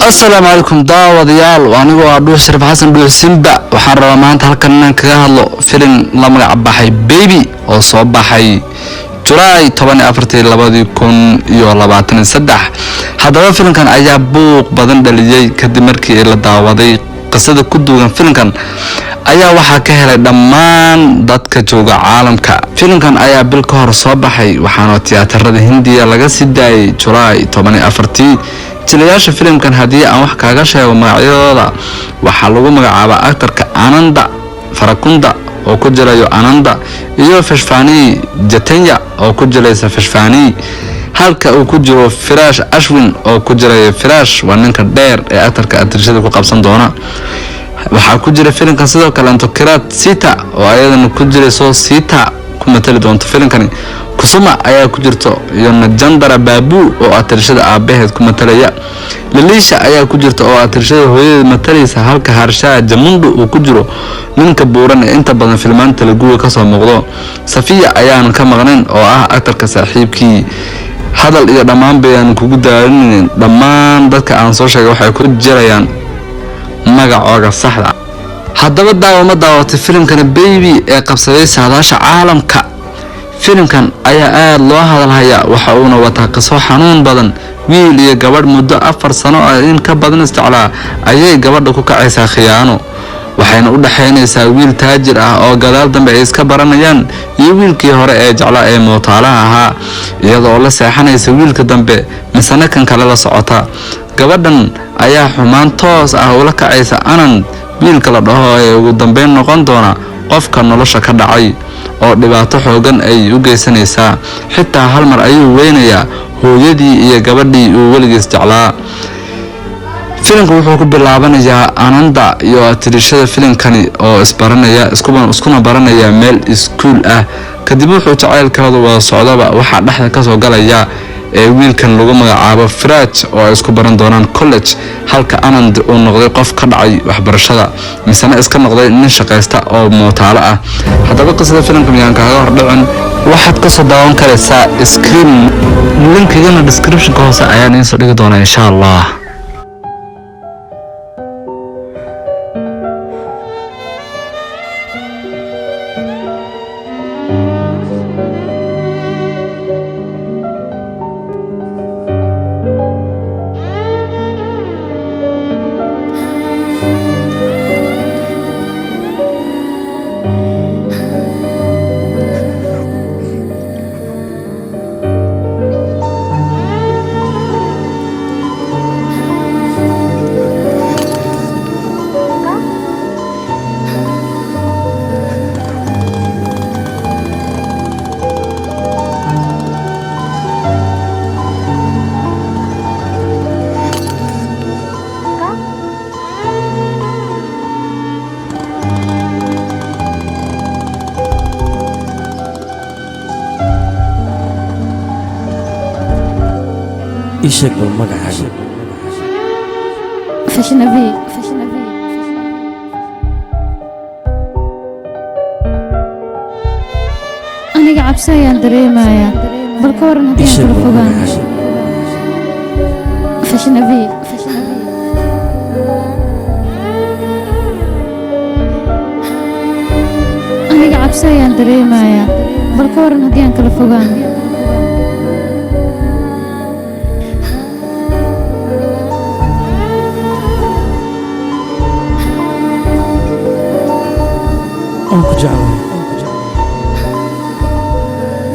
السلام عليكم داوديال وانigoo ah dhuux sharif xasan dhuux simba waxaan rabaa maanta halkan inaan kaga hadlo filim la magac baxay baby oo soo baxay July 14 2023 haddaba filimkan ayaa buuq badan dhaliyay kadib markii la daawaday qisada ku duugan filimkan ayaa waxa ka helay dhammaan dadka jooga caalamka filimkan ayaa bil ka hor soo baxay waxaana tiyaatarada Hindiya laga sii daayay July 14 jilayaasha filimkan hadii aan wax kaaga sheego magacyadooda waxa lagu magacaabaa aktarka Ananda Farakunda oo ku jirayo Ananda iyo Fashfani Jatenya oo ku jiraysa Fashfani halka uu ku jiro Firash Ashwin oo ku jirayo Firash waa ninka dheer ee aktarka atrishada ku qabsan doona waxa ku jira filimkan sidoo kale Kirat Sita oo ayadana ku jirayso Sita ku matali doonto filimkani kusuma ayaa ku jirto iyo Najandara Babu oo atrishada aabaheed ku matalaya Lalisha ayaa ku jirto oo atrishada hooyada matalaysa halka Harsha Jamundu uu ku jiro ninka buuran ee inta badan filmaanta lagu ka soo muuqdo Safiya ayaan ka maqnayn oo ah aktarka saaxiibkii hadal iyo dhamaan bayaan kugu daarin dhamaan dadka aan soo sheegay waxay ku jirayaan magacooda saxda haddaba daawatay filimkan baby ee qabsaday saadaasha caalamka filimkan ayaa aad loo hadalhayaa waxa uu wataa qiso xanuun badan wiil iyo gabadh muddo 4 sano in ka badan isticlaa ayay gabadha ku kacaysaa khiyaano waxayna u dhaxaynaysaa wiil taajir ah oo gadaal dambe ay iska baranayaan iyo wiilkii hore ee jeclaa ee mootaalaha ahaa iyadoo la seexanaysa wiilka dambe misana kan kale la socota gabadhan ayaa xumaan toos ah ula kacaysa Anand wiilka la dhaho ee ugu dambeyn noqon doona qofka nolosha ka dhacay oo dhibaato xoogan ay u geysanaysaa xitaa hal mar ayuu weynayaa hooyadii iyo gabadhii uu weligiis jeclaa filimku wuxuu ku bilaabanayaa Ananda iyo atrishada filimkani oo iskuna baranaya meel iskuul ah kadib wuxuu jacaylkooda wada socdaba waxa dhaxda ka soo galaya ee wiilkan lagu magacaabo Firash oo isku baran doonaan college halka Anand uu noqday qof ka dhacay waxbarashada misana iska noqday nin shaqaysta oo mootaalo ah haddaba qisada filimka miyaan kaaga hor dhicin waxaad ka soo daawan karaysaa screen linkigana description-ka hoose ayaan idin soo dhigi doonaa insha Allah إيشك بالمقعد فشنبي أنا قاعد بسيان دريمايا بالكورن هدين تلفوغان فشنبي أنا قاعد بسيان دريمايا بالكورن هدين تلفوغان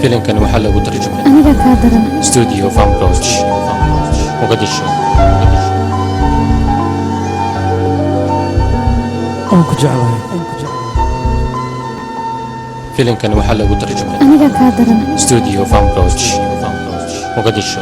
فيلم كان محل أبو ترجمة أنا كادر استوديو فام بروتش مقدشو أنك جعله فيلم كان محل أبو ترجمة أنا كادر استوديو فام بروتش مقدشو